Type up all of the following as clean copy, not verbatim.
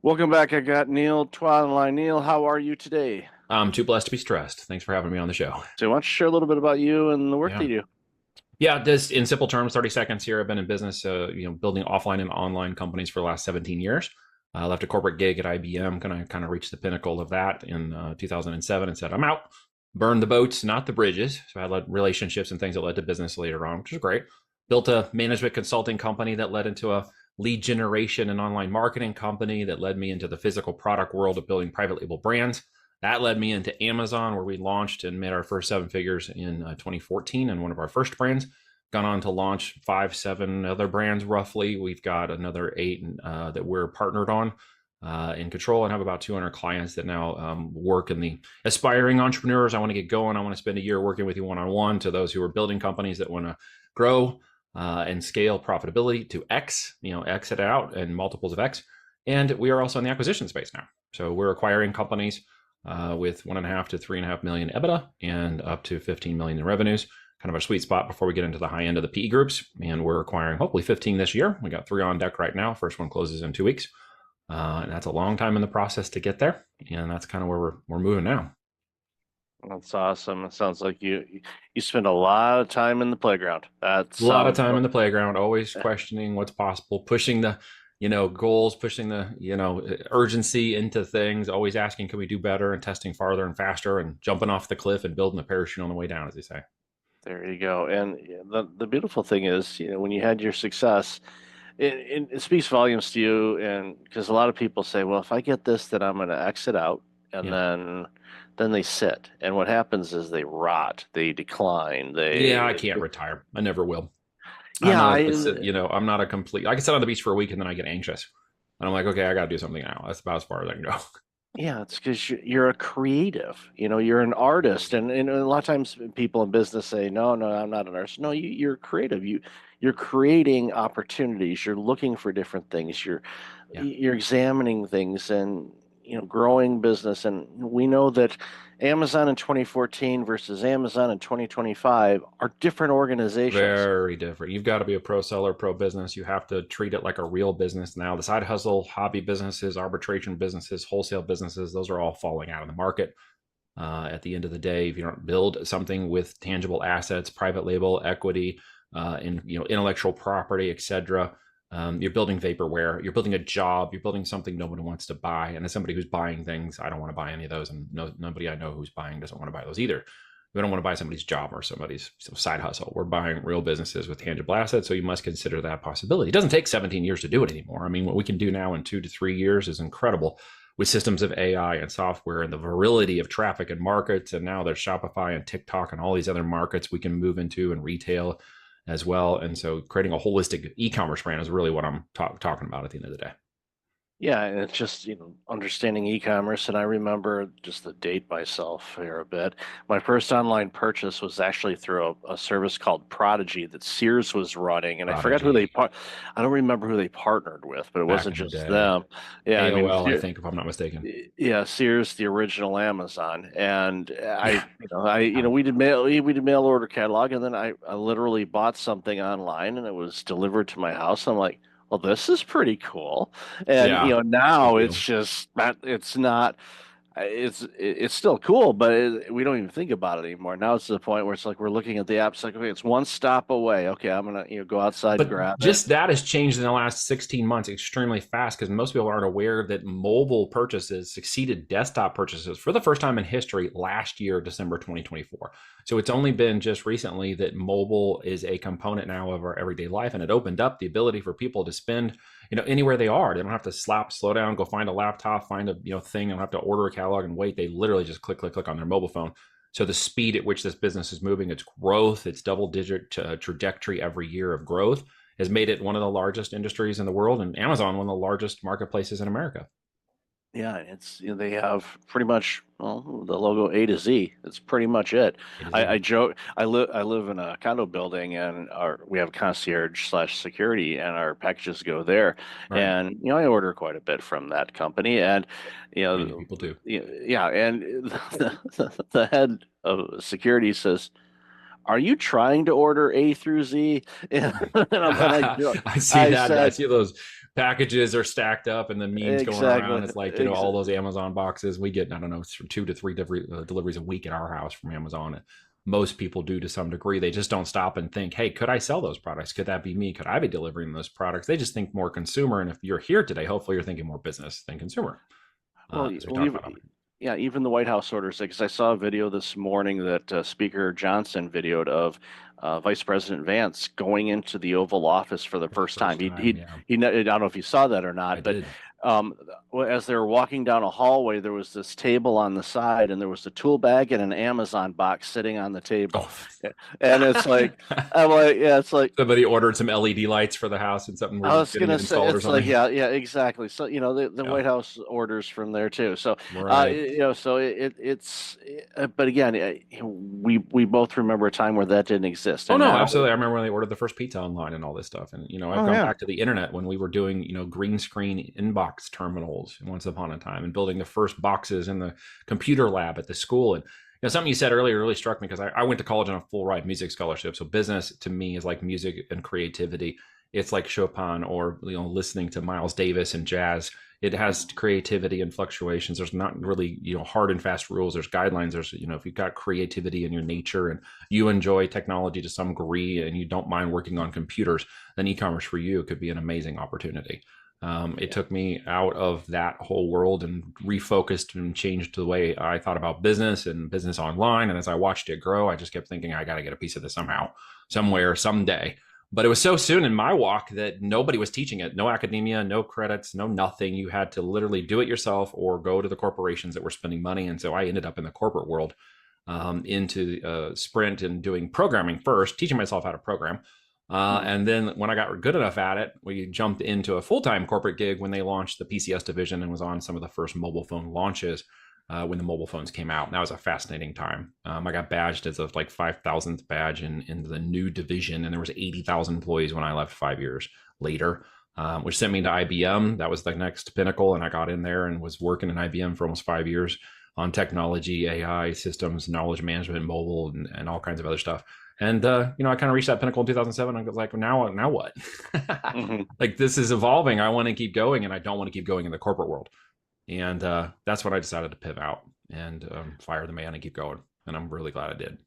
Welcome back. I got Neil Twa online. Neil, how are you today? I'm too blessed to be stressed. Thanks for having me on the show. So, why don't you share a little bit about you and the work that Yeah. you do? Yeah, just in simple terms, 30 seconds here. I've been in business, building offline and online companies for the last 17 years. I left a corporate gig at IBM, kind of reached the pinnacle of that in 2007 and said, I'm out. Burned the boats, not the bridges. So I led relationships and things that led to business later on, which is great. Built a management consulting company that led into a lead generation and online marketing company that led me into the physical product world of building private label brands. That led me into Amazon, where we launched and made our first seven figures in 2014 and one of our first brands. Gone on to launch five, seven other brands roughly. We've got another eight that we're partnered on in control and have about 200 clients that now work in the aspiring entrepreneurs. I want to get going. I want to spend a year working with you one on one. To those who are building companies that want to grow and scale profitability to X, exit out and multiples of X. And we are also in the acquisition space now. So we're acquiring companies with 1.5 to 3.5 million EBITDA and up to 15 million in revenues. Kind of a sweet spot before we get into the high end of the PE groups. And we're acquiring hopefully 15 this year. We got 3 on deck right now. First one closes in 2 weeks. And that's a long time in the process to get there. And that's kind of where we're moving now. That's awesome. It sounds like you spend a lot of time in the playground. That A lot of sounds time like in the playground, always questioning what's possible, pushing the, goals, pushing the, urgency into things, always asking, can we do better, and testing farther and faster and jumping off the cliff and building a parachute on the way down, as they say. there you go. And yeah, the beautiful thing is, when you had your success, it speaks volumes to you. And because a lot of people say, well, if I get this, then I'm going to exit out, and Yeah. then they sit. And what happens is they rot, they decline, Yeah, I can't retire. I never will. I'm yeah, not I'm not a complete, I can sit on the beach for a week and then I get anxious. And I'm like, okay, I got to do something now. That's about as far as I can go. Yeah, it's because you're a creative. You're an artist, and a lot of times people in business say, "No, no, I'm not an artist." No, you're creative. You're creating opportunities. You're looking for different things. Yeah. You're examining things, and growing business. And we know that Amazon in 2014 versus Amazon in 2025 are different organizations. Very different. You've got to be a pro seller, pro business. You have to treat it like a real business now. The side hustle, hobby businesses, arbitration businesses, wholesale businesses, those are all falling out of the market. At the end of the day, if you don't build something with tangible assets, private label, equity, and intellectual property, etc., you're building vaporware. You're building a job. You're building something nobody wants to buy. And as somebody who's buying things, I don't want to buy any of those, and nobody I know who's buying doesn't want to buy those either. We don't want to buy somebody's job or somebody's side hustle. We're buying real businesses with tangible assets, so you must consider that possibility. It doesn't take 17 years to do it anymore. I mean, what we can do now in 2 to 3 years is incredible with systems of AI and software and the virility of traffic and markets. And now there's Shopify and TikTok and all these other markets we can move into and retail as well. And so creating a holistic e-commerce brand is really what I'm talking about at the end of the day. Yeah, and it's just, understanding e-commerce. And I remember just to date myself here a bit. My first online purchase was actually through a service called Prodigy that Sears was running. And I forgot who Prodigy I don't remember who they partnered with, but it back wasn't in the just day. them. Yeah, I mean, AOL, I think, if I'm not mistaken. Yeah, Sears, the original Amazon. And Yeah. we did mail order catalog. And then I literally bought something online and it was delivered to my house. I'm like, well, this is pretty cool. And Yeah. Big now it's deal. just not. It's not. It's still cool, but we don't even think about it anymore. Now it's to the point where it's like we're looking at the app. It's like, okay, it's one stop away. Okay, I'm gonna go outside, But grab it. just that has changed in the last 16 months extremely fast because most people aren't aware that mobile purchases succeeded desktop purchases for the first time in history last year, December 2024. So it's only been just recently that mobile is a component now of our everyday life, and it opened up the ability for people to spend anywhere they are. They don't have to slow down, go find a laptop, find a thing, they don't have to order a catalog and wait. They literally just click, click, click on their mobile phone. So the speed at which this business is moving, its growth, its double-digit trajectory every year of growth has made it one of the largest industries in the world, and Amazon one of the largest marketplaces in America. Yeah, it's they have pretty much the logo A to Z. That's pretty much it. A to I Z. joke. I live in a condo building, and we have concierge slash security, and our packages go there. Right. And I order quite a bit from that company, and Many people do. yeah, and the head of security says, are you trying to order A through Z? And I, I see I that. I said, see those packages are stacked up and the memes going exactly, around. It's like, all those Amazon boxes we get, I don't know, 2 to 3 deliveries a week at our house from Amazon. Most people do to some degree. They just don't stop and think, hey, could I sell those products? Could that be me? Could I be delivering those products? They just think more consumer. And if you're here today, hopefully you're thinking more business than consumer, well, as we talked about. yeah, even the White House orders it because I saw a video this morning that Speaker Johnson videoed of Vice President Vance going into the Oval Office for the For the first time. first time, yeah, I don't know if you saw that or I not, but did. um, as they were walking down a hallway, there was this table on the side, and there was a tool bag and an Amazon box sitting on the table, Oh, and it's like, I'm like, yeah, it's like. somebody ordered some LED lights for the house and something I we're was getting gonna it say installed or it's like something. yeah, exactly. So the Yeah, White House orders from there too. So right. so it's but again, we both remember a time where that didn't exist, Oh and no, now absolutely. I remember when they ordered the first pizza online and all this stuff. And I've oh gone yeah, back to the internet when we were doing, green screen inbox terminals once upon a time and building the first boxes in the computer lab at the school. And something you said earlier really struck me because I went to college on a full ride music scholarship. So business to me is like music and creativity. It's like Chopin or listening to Miles Davis and jazz. It has creativity and fluctuations. There's not really hard and fast rules. There's guidelines. There's if you've got creativity in your nature and you enjoy technology to some degree and you don't mind working on computers, then e-commerce for you could be an amazing opportunity. It yeah, took me out of that whole world and refocused and changed the way I thought about business and business online. And as I watched it grow, I just kept thinking, I got to get a piece of this somehow, somewhere, someday. But it was so soon in my walk that nobody was teaching it. No academia, no credits, no nothing. You had to literally do it yourself or go to the corporations that were spending money. And so I ended up in the corporate world, into Sprint and doing programming first, teaching myself how to program. mhm, And then when I got good enough at it, we jumped into a full-time corporate gig when they launched the PCS division and was on some of the first mobile phone launches, when the mobile phones came out. And that was a fascinating time. I got badged as a like 5,000th badge in the new division, and there was 80,000 employees when I left 5 years later, which sent me to IBM. That was the next pinnacle, and I got in there and was working in IBM for almost 5 years on technology, AI, systems, knowledge management, mobile, and all kinds of other stuff. And I kind of reached that pinnacle in 2007. I was like, now what? mhm. Like this is evolving. I want to keep going, and I don't want to keep going in the corporate world. And that's when I decided to pivot out and fire the man and keep going. And I'm really glad I did.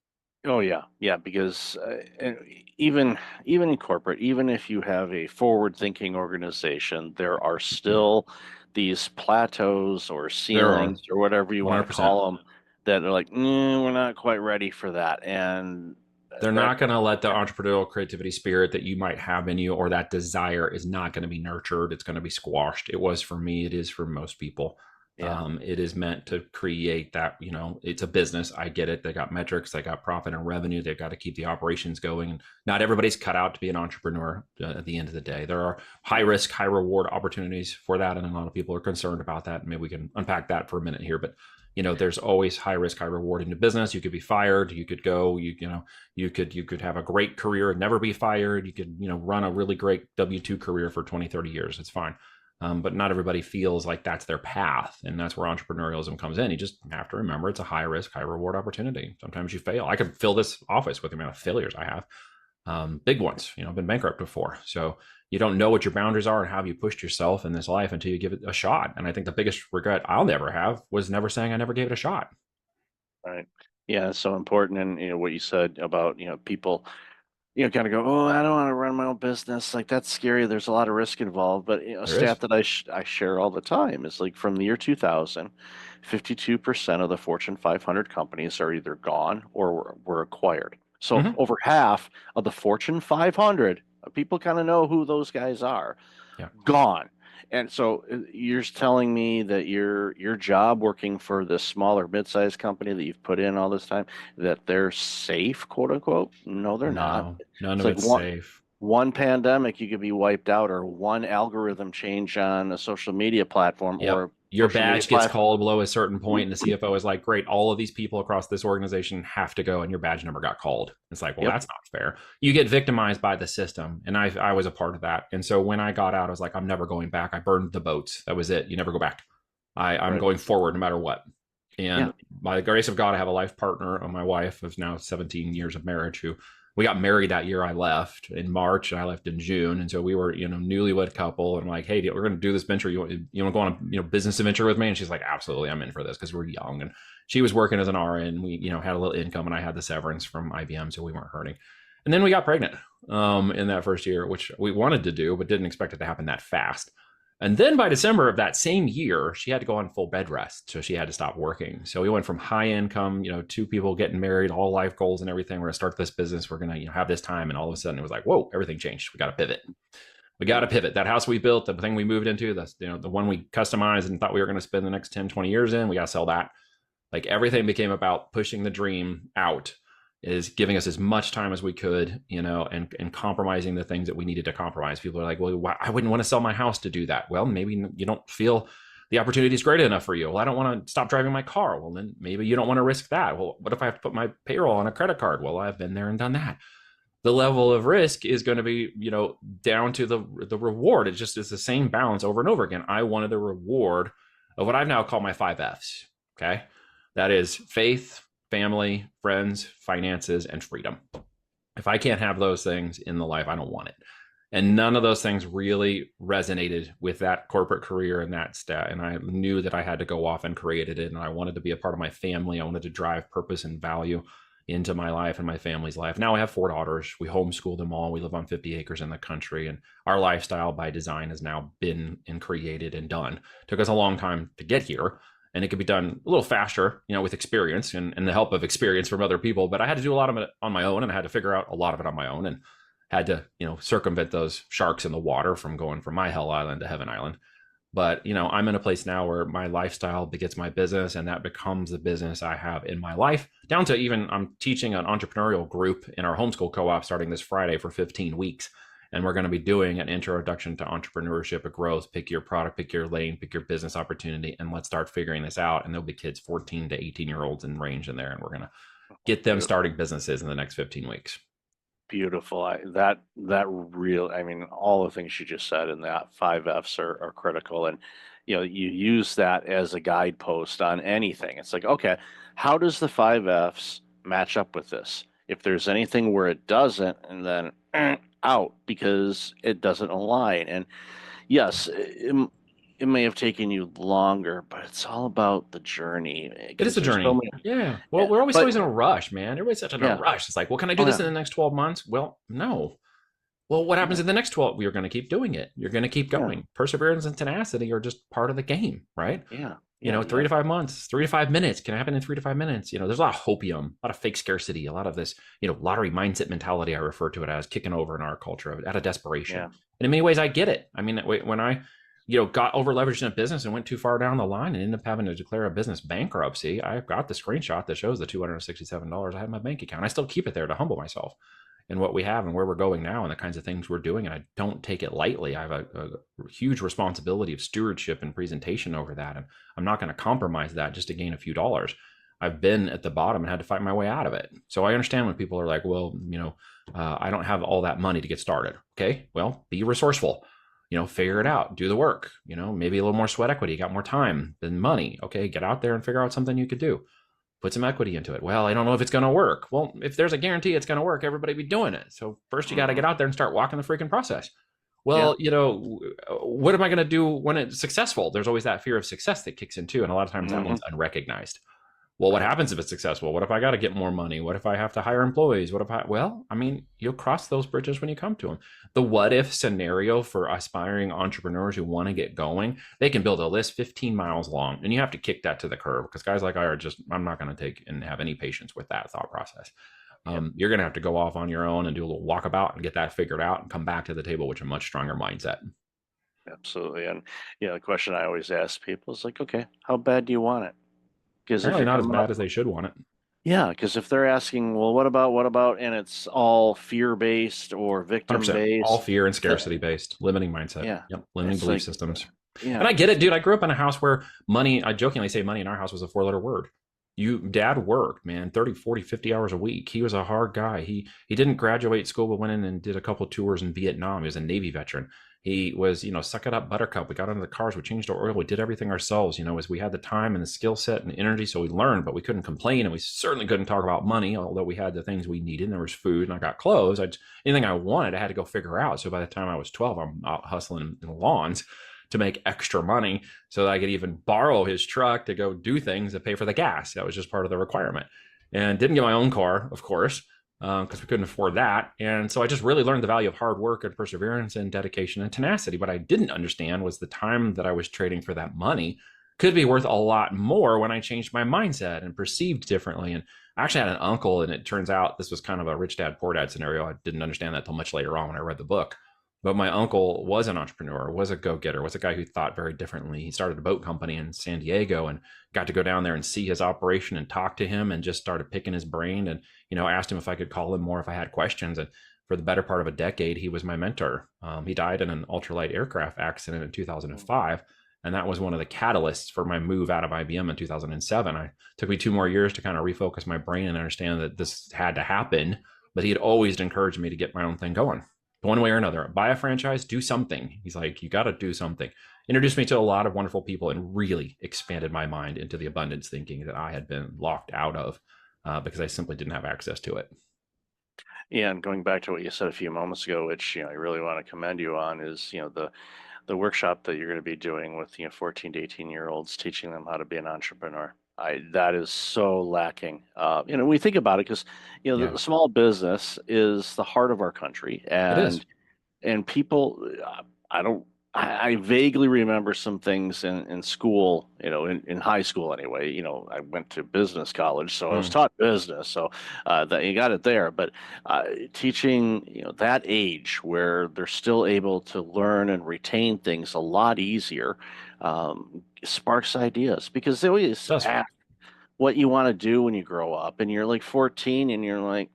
Oh yeah, yeah, because and even in corporate, even if you have a forward-thinking organization, there are still these plateaus or There are ceilings or whatever you want to 100%. call them that are like, we're not quite ready for that, and They're that not going to let the entrepreneurial creativity spirit that you might have in you or that desire is not going to be nurtured. It's going to be squashed. It was for me. It is for most people. yeah, It is meant to create that, it's a business. I get it. They got metrics, they got profit and revenue. They've got to keep the operations going. And not everybody's cut out to be an entrepreneur at the end of the day. There are high risk, high reward opportunities for that. And a lot of people are concerned about that. Maybe we can unpack that for a minute here. But there's always high risk, high reward in the business. You could be fired. You could go. You could have a great career and never be fired. You could run a really great W-2 career for 20, 30 years. It's fine. But not everybody feels like that's their path, and that's where entrepreneurialism comes in. You just have to remember it's a high risk, high reward opportunity. Sometimes you fail. I could fill this office with the amount of failures I have, big ones. I've been bankrupt before, so you don't know what your boundaries are and how you pushed yourself in this life until you give it a shot. And I think the biggest regret I'll never have was never saying I never gave it a shot. right, yeah, it's so important, and what you said about people. Kind of go, oh, I don't want to run my own business. Like that's scary. There's a lot of risk involved. But a There is. stat that I share all the time is like from the year 2000, 52% of the Fortune 500 companies are either gone or were acquired. So Mm-hmm. over half of the Fortune 500, people kind of know who those guys are, Yeah. gone. And so you're telling me that your job working for this smaller mid-sized company that you've put in all this time, that they're safe, quote unquote? No, they're not. No, none It's of like it's safe. one pandemic you could be wiped out, or one algorithm change on a social media platform Yep. or Your social media badge gets platform. called below a certain point, and the CFO is like, great, all of these people across this organization have to go, and your badge number got called. It's like, well, Yep. that's not fair. You get victimized by the system. And I was a part of that. And so when I got out, I was like, I'm never going back. I burned the boats. That was it. You never go back. I'm Right. going forward no matter what. Yeah. And by the grace of God, I have a life partner, my wife of now 17 years of marriage, who we got married that year I left in March, and I left in June. And so we were, newlywed couple. And I'm like, hey, we're going to do this venture. You want to go on a, business adventure with me? And she's like, absolutely, I'm in for this, because we're young. And she was working as an RN. We, had a little income, and I had the severance from IBM, so we weren't hurting. And then we got pregnant in that first year, which we wanted to do, but didn't expect it to happen that fast. And then by December of that same year, she had to go on full bed rest. So she had to stop working. So we went from high income, two people getting married, all life goals and everything. We're going to start this business. We're going to, have this time. And all of a sudden it was like, whoa, everything changed. We got to pivot. We got to pivot. That house we built, the thing we moved into, that's, the one we customized and thought we were going to spend the next 10, 20 years in, we got to sell that. Like, everything became about pushing the dream out, is giving us as much time as we could, and compromising the things that we needed to compromise. People are like, well, I wouldn't want to sell my house to do that. Well, maybe you don't feel the opportunity is great enough for you. Well, I don't want to stop driving my car. Well, then maybe you don't want to risk that. Well, what if I have to put my payroll on a credit card? Well, I've been there and done that. The level of risk is going to be, down to the reward. It's the same balance over and over again. I wanted the reward of what I've now called my 5Fs. Okay. That is faith, family, friends, finances, and freedom. If I can't have those things in the life, I don't want it. And none of those things really resonated with that corporate career and that stat. And I knew that I had to go off and create it. And I wanted to be a part of my family. I wanted to drive purpose and value into my life and my family's life. Now I have 4 daughters. We homeschool them all. We live on 50 acres in the country. And our lifestyle by design has now been and created and done. It took us a long time to get here. And it could be done a little faster, with experience and the help of experience from other people. But I had to do a lot of it on my own, and I had to figure out a lot of it on my own, and had to, circumvent those sharks in the water from going from my hell island to heaven island. But, I'm in a place now where my lifestyle begets my business, and that becomes the business I have in my life, down to even I'm teaching an entrepreneurial group in our homeschool co-op starting this Friday for 15 weeks. And we're going to be doing an introduction to entrepreneurship, a growth, pick your product, pick your lane, pick your business opportunity, and let's start figuring this out. And there'll be kids 14 to 18-year-olds in range in there. And we're going to get them starting businesses in the next 15 weeks. Beautiful. All the things you just said in that 5Fs are critical. And, you use that as a guidepost on anything. It's like, okay, how does the 5Fs match up with this? If there's anything where it doesn't, and then out because it doesn't align. And yes, it may have taken you longer, but it's all about the journey. It is a journey. Yeah. Well, we're always in a rush, man. Everybody's such in a rush. It's like, well, can I do this in the next 12 months? Well, no. Well, what happens in the next 12? You're going to keep doing it. You're going to keep going. Yeah. Perseverance and tenacity are just part of the game, right? Yeah. 3 to 5 months, 3 to 5 minutes can happen in 3 to 5 minutes. There's a lot of hopium, a lot of fake scarcity, a lot of this, lottery mindset mentality. I refer to it as kicking over in our culture out of desperation. Yeah. And in many ways, I get it. I mean, when I, got over leveraged in a business and went too far down the line and ended up having to declare a business bankruptcy, I've got the screenshot that shows the $267 I had in my bank account. I still keep it there to humble myself and what we have and where we're going now and the kinds of things we're doing. And I don't take it lightly. I have a huge responsibility of stewardship and presentation over that. And I'm not going to compromise that just to gain a few dollars. I've been at the bottom and had to fight my way out of it. So I understand when people are like, well, I don't have all that money to get started. Okay, well, be resourceful, figure it out, do the work, maybe a little more sweat equity, got more time than money. Okay, get out there and figure out something you could do. Put some equity into it. Well, I don't know if it's going to work. Well, if there's a guarantee it's going to work, everybody be doing it. So first you got to get out there and start walking the freaking process. Well, what am I going to do when it's successful? There's always that fear of success that kicks in too. And a lot of times that one's unrecognized. Well, what happens if it's successful? What if I got to get more money? What if I have to hire employees? You'll cross those bridges when you come to them. The what if scenario for aspiring entrepreneurs who want to get going, they can build a list 15 miles long, and you have to kick that to the curb because guys like I I'm not going to take and have any patience with that thought process. You're going to have to go off on your own and do a little walkabout and get that figured out and come back to the table with a much stronger mindset. Absolutely. And, the question I always ask people is like, okay, how bad do you want it? Because really not as bad as they should want it. Yeah, because if they're asking, well, what about, and it's all fear-based or victim-based. All fear and scarcity-based, limiting mindset. Yeah. Yep. Limiting belief systems. Yeah. And I get it, dude. I grew up in a house where money, I jokingly say money in our house was a 4-letter word. Dad worked, man, 30, 40, 50 hours a week. He was a hard guy. He didn't graduate school, but went in and did a couple of tours in Vietnam. He was a Navy veteran. He was, suck it up, buttercup. We got into the cars, we changed our oil, we did everything ourselves, as we had the time and the skill set and the energy. So we learned, but we couldn't complain. And we certainly couldn't talk about money, although we had the things we needed. And there was food and I got clothes. Anything I wanted, I had to go figure out. So by the time I was 12, I'm out hustling in the lawns to make extra money so that I could even borrow his truck to go do things to pay for the gas. That was just part of the requirement. And didn't get my own car, of course, because we couldn't afford that. And so I just really learned the value of hard work and perseverance and dedication and tenacity. What I didn't understand was the time that I was trading for that money could be worth a lot more when I changed my mindset and perceived differently. And I actually had an uncle, and it turns out this was kind of a rich dad, poor dad scenario. I didn't understand that till much later on when I read the book. But my uncle was an entrepreneur, was a go-getter, was a guy who thought very differently. He started a boat company in San Diego and got to go down there and see his operation and talk to him and just started picking his brain and, asked him if I could call him more if I had questions. And for the better part of a decade, he was my mentor. He died in an ultralight aircraft accident in 2005. And that was one of the catalysts for my move out of IBM in 2007. It took me 2 more years to kind of refocus my brain and understand that this had to happen. But he had always encouraged me to get my own thing going. One way or another, buy a franchise, do something. He's like, you got to do something. Introduced me to a lot of wonderful people and really expanded my mind into the abundance thinking that I had been locked out of because I simply didn't have access to it. Yeah, and going back to what you said a few moments ago, which I really want to commend you on, is the workshop that you're going to be doing with 14 to 18-year-olds, teaching them how to be an entrepreneur. That is so lacking. We think about it because Yeah, the small business is the heart of our country, it is. and people, I don't. I vaguely remember some things in school, in high school anyway. I went to business college, so I was Mm. taught business, so that you got it there. But teaching, that age where they're still able to learn and retain things a lot easier, sparks ideas because they always It does. ask what you want to do when you grow up, and you're like 14, and you're like,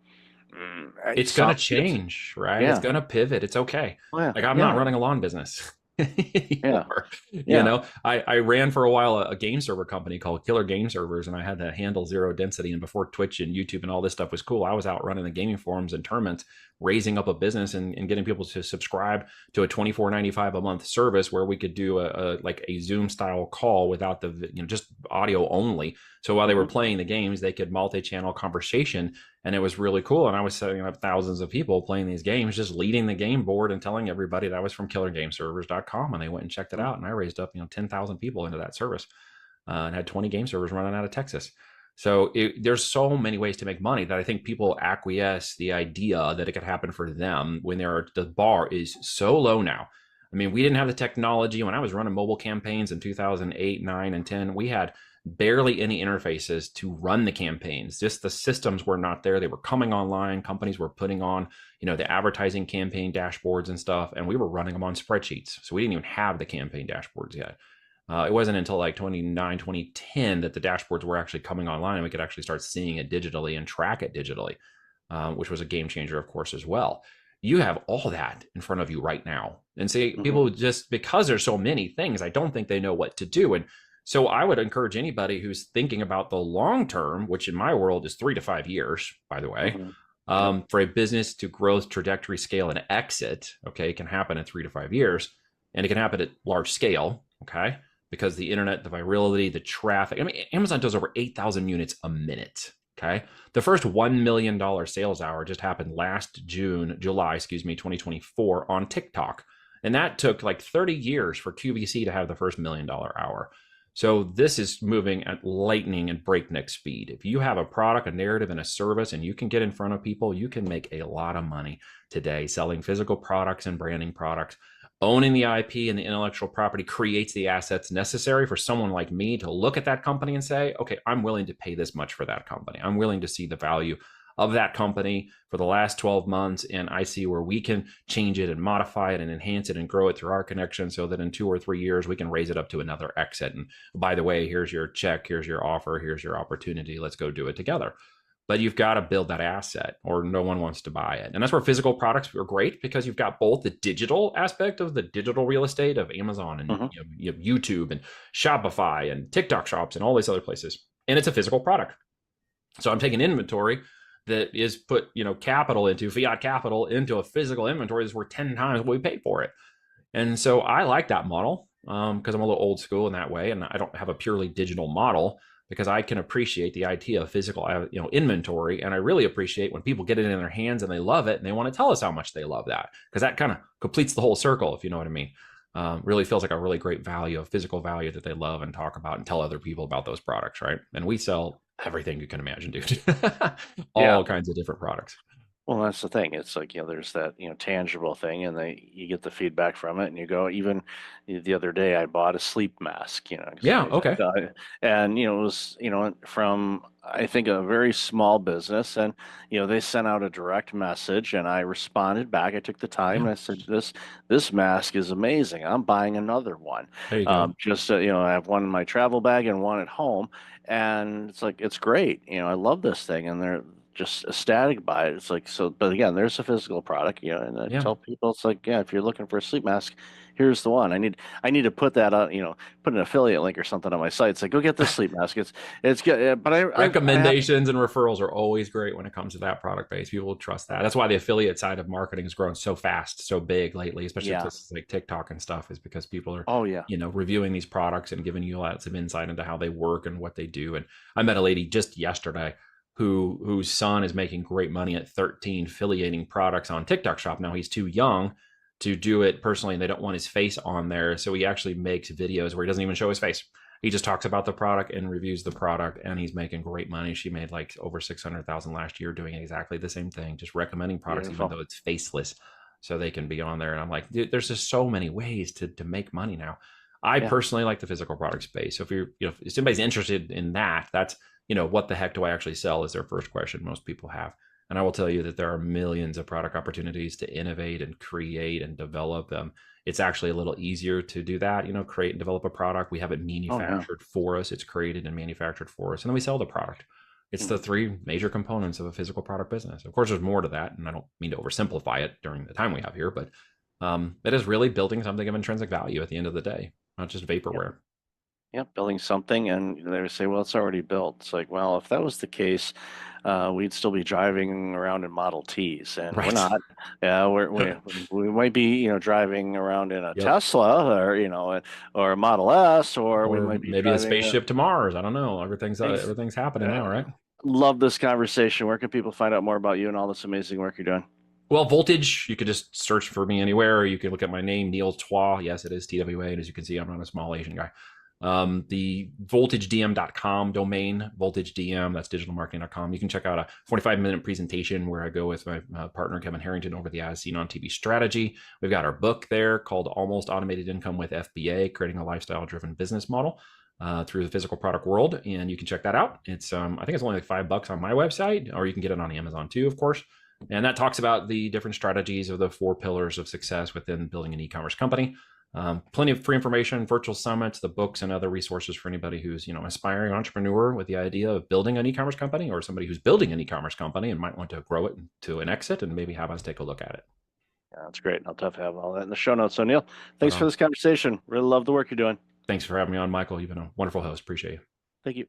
it It's going to sounds good. change, right? It's Yeah. going to pivot. It's okay. Oh, yeah. Like I'm not Yeah. running a lawn business Yeah. anymore. Yeah. I ran for a while a game server company called Killer Game Servers, and I had to handle zero density. And before Twitch and YouTube and all this stuff was cool, I was out running the gaming forums and tournaments, raising up a business and getting people to subscribe to a $24.95 a month service where we could do like a Zoom style call without the just audio only. So while they were Mhm. playing the games, they could multi-channel conversation, and it was really cool. And I was setting up thousands of people playing these games, just leading the game board and telling everybody that I was from killergameservers.com. And they went and checked it out. And I raised up, 10,000 people into that service and had 20 game servers running out of Texas. So there's so many ways to make money that I think people acquiesce the idea that it could happen for them when the bar is so low now. I mean, we didn't have the technology. When I was running mobile campaigns in 2008, 9, and 10, we had barely any interfaces to run the campaigns. Just the systems were not there. They were coming online. Companies were putting on, the advertising campaign dashboards and stuff, and we were running them on spreadsheets. So we didn't even have the campaign dashboards yet. It wasn't until like 2009, 2010 that the dashboards were actually coming online and we could actually start seeing it digitally and track it digitally, which was a game changer, of course, as well. You have all that in front of you right now. And see, Mhm. people just because there's so many things, I don't think they know what to do. And so I would encourage anybody who's thinking about the long term, which in my world is 3 to 5 years, by the way, Mhm. Yep. for a business to growth trajectory, scale, and exit. Okay, it can happen in 3 to 5 years, and it can happen at large scale. Okay, because the internet, the virality, the traffic. I mean, Amazon does over 8,000 units a minute. Okay, the first $1 million sales hour just happened last July, 2024 on TikTok. And that took like 30 years for QVC to have the first $1 million hour. So this is moving at lightning and breakneck speed. If you have a product, a narrative, and a service, and you can get in front of people, you can make a lot of money today selling physical products and branding products. Owning the IP and the intellectual property creates the assets necessary for someone like me to look at that company and say, okay, I'm willing to pay this much for that company. I'm willing to see the value of that company for the last 12 months. And I see where we can change it and modify it and enhance it and grow it through our connection so that in 2 or 3 years, we can raise it up to another exit. And by the way, here's your check, here's your offer, here's your opportunity. Let's go do it together. But you've got to build that asset or no one wants to buy it. And that's where physical products are great because you've got both the digital aspect of the digital real estate of Amazon and Mhm. you have YouTube and Shopify and TikTok shops and all these other places. And it's a physical product. So I'm taking inventory that is put, capital into fiat capital into a physical inventory that's worth 10 times what we paid for it. And so I like that model because I'm a little old school in that way, and I don't have a purely digital model because I can appreciate the idea of physical, inventory, and I really appreciate when people get it in their hands and they love it and they want to tell us how much they love that because that kind of completes the whole circle, if you know what I mean. Really feels like a really great value, a physical value that they love and talk about and tell other people about those products, right? And we sell everything you can imagine, dude. Yeah. All kinds of different products. Well, that's the thing. It's like, there's that, tangible thing, and you get the feedback from it, and you go, even the other day, I bought a sleep mask, 'cause Yeah. Okay. and, it was, from, I think, a very small business, and, they sent out a direct message, and I responded back. I took the time, Yeah. and I said, this mask is amazing. I'm buying another one. There you go. Just, I have one in my travel bag and one at home, and it's like, it's great. I love this thing, and they're just ecstatic by it. It's like, so, but again, there's a physical product, and I Yeah. tell people, it's like, yeah, if you're looking for a sleep mask, here's the one. I need to put that on, put an affiliate link or something on my site. It's like, go get this sleep mask. It's good. Yeah, but I have, Recommendations and referrals are always great when it comes to that product base. People will trust that. That's why the affiliate side of marketing has grown so fast, so big lately, especially with yeah. places like TikTok and stuff, is because people are, Oh yeah. reviewing these products and giving you lots of insight into how they work and what they do. And I met a lady just yesterday whose son is making great money at 13 affiliating products on TikTok Shop. Now he's too young to do it personally, and they don't want his face on there. So he actually makes videos where he doesn't even show his face. He just talks about the product and reviews the product, and he's making great money. She made like over 600,000 last year doing exactly the same thing, just recommending products, even Beautiful. though it's faceless, so they can be on there. And I'm like, dude, there's just so many ways to make money now. I Yeah. personally like the physical product space. So if you're, if somebody's interested in that, that's, what the heck do I actually sell is their first question most people have. And I will tell you that there are millions of product opportunities to innovate and create and develop them. It's actually a little easier to do that, create and develop a product. We have it Oh yeah. manufactured for us. It's created and manufactured for us. And then we sell the product. It's the Mhm. three major components of a physical product business. Of course, there's more to that. And I don't mean to oversimplify it during the time we have here, but it is really building something of intrinsic value at the end of the day, not just Yep. vaporware. Yep. Building something, and they would say, well, it's already built. It's like, well, if that was the case, we'd still be driving around in Model Ts, and we're Right. not. Yeah, we might be, driving around in a Yep. Tesla, or or a Model S, or we Or might be maybe a driving spaceship to Mars. I don't know. ex- Everything's happening uh, now, right? love this conversation. Where can people find out more about you and all this amazing work you're doing? Well, Voltage, you could just search for me anywhere. Or you can look at my name, Neil Twa. Yes, it is TWA. And as you can see, I'm not a small Asian guy. The voltagedm.com domain, voltagedm, that's digitalmarketing.com. You can check out a 45-minute presentation where I go with my partner, Kevin Harrington, over the as seen on TV strategy. We've got our book there called Almost Automated Income with FBA, creating a lifestyle driven business model through the physical product world. And you can check that out. It's, I think it's only like $5 on my website, or you can get it on Amazon too, of course. And that talks about the different strategies of the 4 pillars of success within building an e-commerce company. Plenty of free information, virtual summits, the books, and other resources for anybody who's, aspiring entrepreneur with the idea of building an e-commerce company, or somebody who's building an e-commerce company and might want to grow it to an exit and maybe have us take a look at it. Yeah, that's great. I'll definitely have all that in the show notes. So, Neil, Right thanks for on. this conversation. Really love the work you're doing. Thanks for having me on, Michael. You've been a wonderful host. Appreciate you. Thank you.